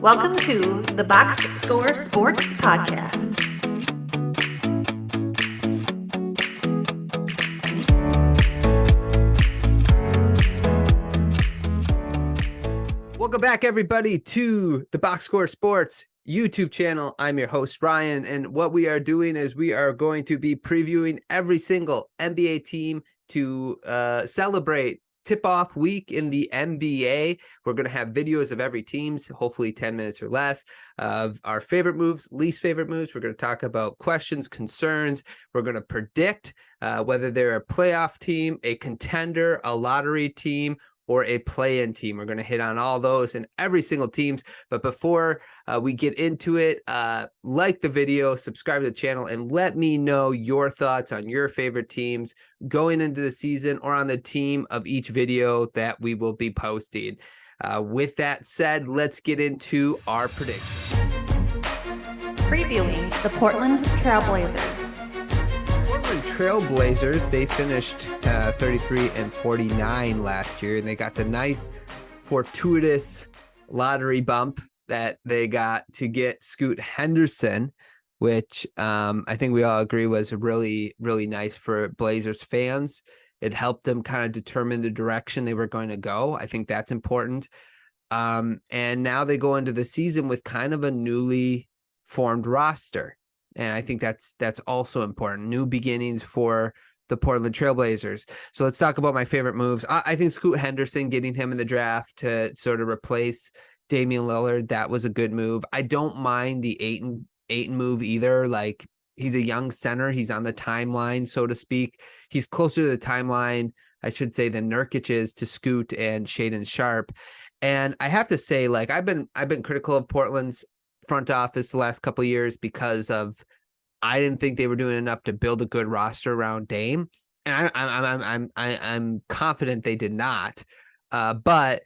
Welcome to the Box Score Sports Podcast. Welcome back, everybody, to the Box Score Sports YouTube channel. I'm your host, Ryan, and what we are doing is we are going to be previewing every single NBA team to celebrate tip-off week in the NBA. We're going to have videos of every team's, hopefully 10 minutes or less, of our favorite moves, least favorite moves. We're going to talk about questions, concerns. We're going to predict whether they're a playoff team, a contender, a lottery team, or a play-in team. We're going to hit on all those and every single teams. But before we get into it, like the video, subscribe to the channel, and let me know your thoughts on your favorite teams going into the season or on the team of each video that we will be posting. With that said, let's get into our predictions. Previewing the Portland Trailblazers. Portland Trailblazers, they finished 33-49 last year, and they got the nice fortuitous lottery bump that they got to get Scoot Henderson, which I think we all agree was really, really nice for Blazers fans. It helped them kind of determine the direction they were going to go. I think that's important. And now they go into the season with kind of a newly formed roster. And I think that's also important. New beginnings for the Portland Trailblazers. So let's talk about my favorite moves. I think Scoot Henderson, getting him in the draft to sort of replace Damian Lillard, that was a good move. I don't mind the Ayton move either. Like, he's a young center. He's on the timeline, so to speak. He's closer to the timeline, I should say, than Nurkic is to Scoot and Shaedon Sharpe. And I have to say, like, I've been critical of Portland's front office the last couple of years because of I didn't think they were doing enough to build a good roster around Dame, and I'm confident they did not. But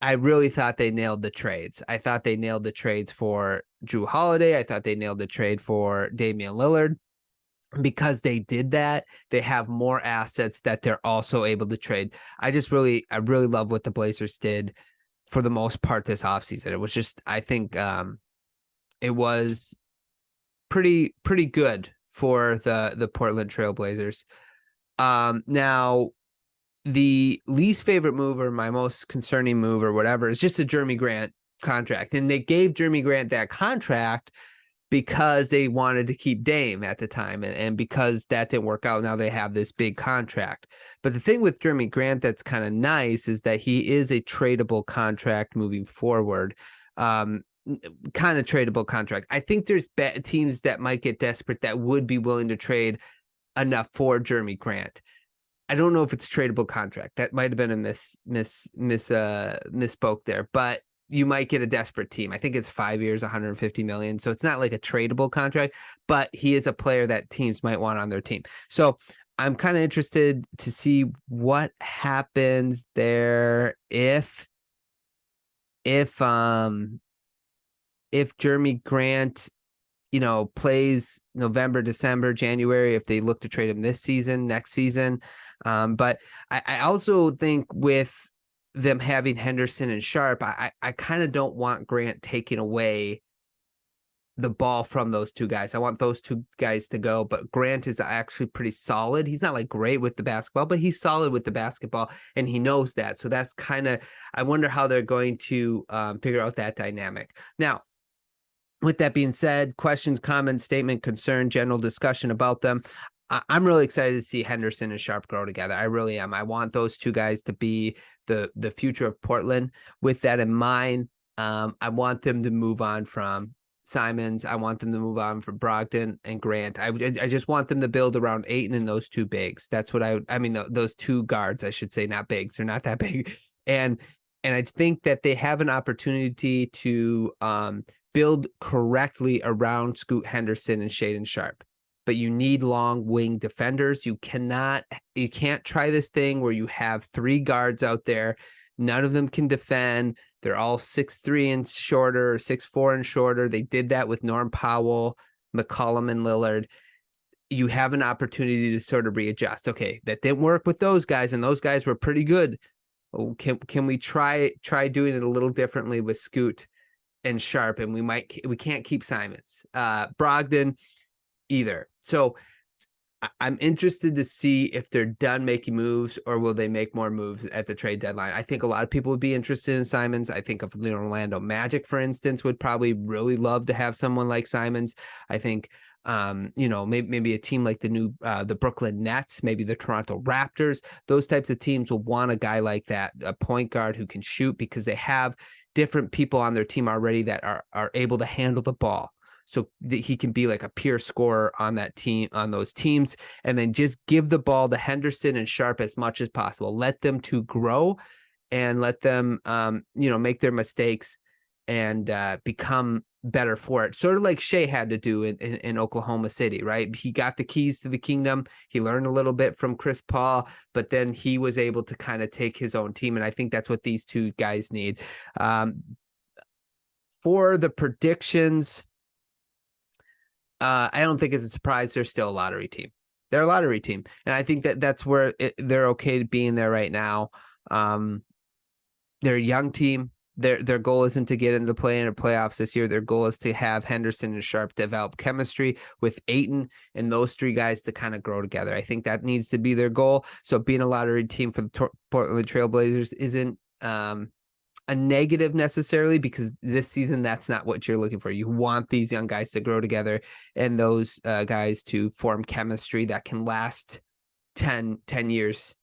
I really thought they nailed the trades. I thought they nailed the trades for Jrue Holiday. I thought they nailed the trade for Damian Lillard. Because they did that, they have more assets that they're also able to trade. I really love what the Blazers did for the most part this offseason. It was just, I think, it was pretty good for the Portland Trailblazers. Now, the least favorite move or my most concerning move or whatever is just a Jeremy Grant contract. And they gave Jeremy Grant that contract because they wanted to keep Dame at the time. And because that didn't work out, now they have this big contract. But the thing with Jeremy Grant that's kind of nice is that he is a tradable contract moving forward. Kind of tradable contract. I think there's teams that might get desperate that would be willing to trade enough for Jeremy Grant. I don't know if it's tradable contract. That might have been a misspoke there, but you might get a desperate team. I think it's 5 years, 150 million. So it's not like a tradable contract, but he is a player that teams might want on their team. So I'm kind of interested to see what happens there if Jeremy Grant, plays November, December, January, if they look to trade him this season, next season. But I also think with them having Henderson and Sharpe, I kind of don't want Grant taking away the ball from those two guys. I want those two guys to go, but Grant is actually pretty solid. He's not like great with the basketball, but he's solid with the basketball, and he knows that. So that's kind of, I wonder how they're going to figure out that dynamic. Now, with that being said, questions, comments, statement, concern, general discussion about them. I'm really excited to see Henderson and Sharpe grow together. I really am. I want those two guys to be the future of Portland. With that in mind, I want them to move on from Simons. I want them to move on from Brogdon and Grant. I just want them to build around Ayton and those two bigs. That's what I mean, those two guards, I should say, not bigs. They're not that big. And I think that they have an opportunity to build correctly around Scoot Henderson and Shaedon Sharpe. But you need long wing defenders. You can't try this thing where you have three guards out there. None of them can defend. They're all 6'3" and shorter, or 6'4" and shorter. They did that with Norm Powell, McCollum, and Lillard. You have an opportunity to sort of readjust. Okay, that didn't work with those guys, and those guys were pretty good. Can we try doing it a little differently with Scoot and Sharp, and we can't keep Simons. Brogdon either. So I'm interested to see if they're done making moves, or will they make more moves at the trade deadline. I think a lot of people would be interested in Simons. I think of the Orlando Magic, for instance, would probably really love to have someone like Simons. I think, maybe a team like the Brooklyn Nets, maybe the Toronto Raptors, those types of teams will want a guy like that, a point guard who can shoot, because they have different people on their team already that are able to handle the ball. So that he can be like a pure scorer on that team, on those teams, and then just give the ball to Henderson and Sharp as much as possible. Let them to grow and let them, make their mistakes and become better for it. Sort of like Shea had to do in Oklahoma City, right? He got the keys to the kingdom. He learned a little bit from Chris Paul, but then he was able to kind of take his own team. And I think that's what these two guys need. For the predictions, I don't think it's a surprise. They're still a lottery team. They're a lottery team. And I think that's where they're okay being there right now. They're a young team. Their goal isn't to get into the play-in or playoffs this year. Their goal is to have Henderson and Sharp develop chemistry with Ayton and those three guys to kind of grow together. I think that needs to be their goal. So being a lottery team for the Portland Trailblazers isn't a negative necessarily, because this season, that's not what you're looking for. You want these young guys to grow together and those guys to form chemistry that can last 10 years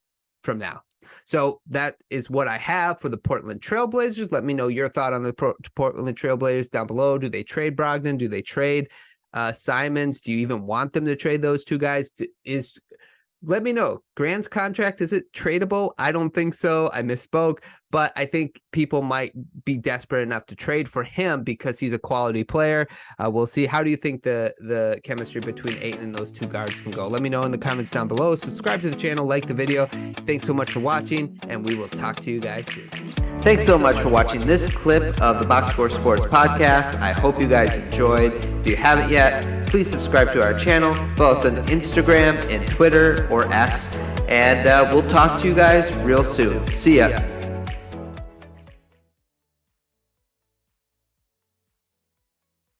from now. So that is what I have for the Portland Trailblazers. Let me know your thought on the Portland Trailblazers down below. Do they trade Brogdon? Do they trade Simons? Do you even want them to trade those two guys? Let me know. Grant's contract, is it tradable? I don't think so. I misspoke, but I think people might be desperate enough to trade for him because he's a quality player. We'll see. How do you think the chemistry between Ayton and those two guards can go? Let me know in the comments down below. Subscribe to the channel, like the video. Thanks so much for watching, and we will talk to you guys soon. Thanks so much for watching this clip of the Box Score Sports podcast. I hope you guys enjoyed. If you haven't yet, please subscribe to our channel. Follow us on Instagram and Twitter or X. And we'll talk to you guys real soon. See ya.